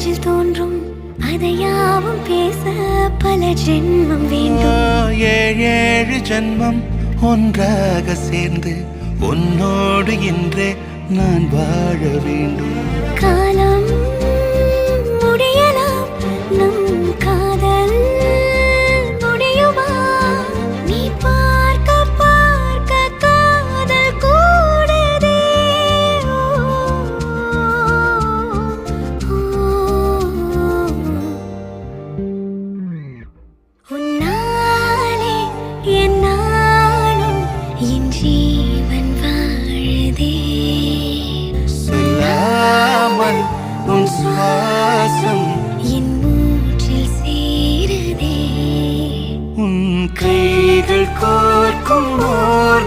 நெஞ்சில் தோன்றும் அதையாவும் பேச பல ஜென்மம் வேண்டும். ஏழு ஜென்மம் ஒன்றாக சேர்ந்து உன்னோடு இன்றே நான் வாழ வேண்டும். காலம் முடியலாம், நம் காதல் முடியுமா? நீ பார்க்க பார்க்க காதல் கூடுதே. உன்னாலே என் நாளும் என் ஜீவன் வாழுதே. சொல்லாமல் உன் சுவாசம் என் மூச்சில் சேருதே. உன் கைகள் கோர்க்கும் ஓர்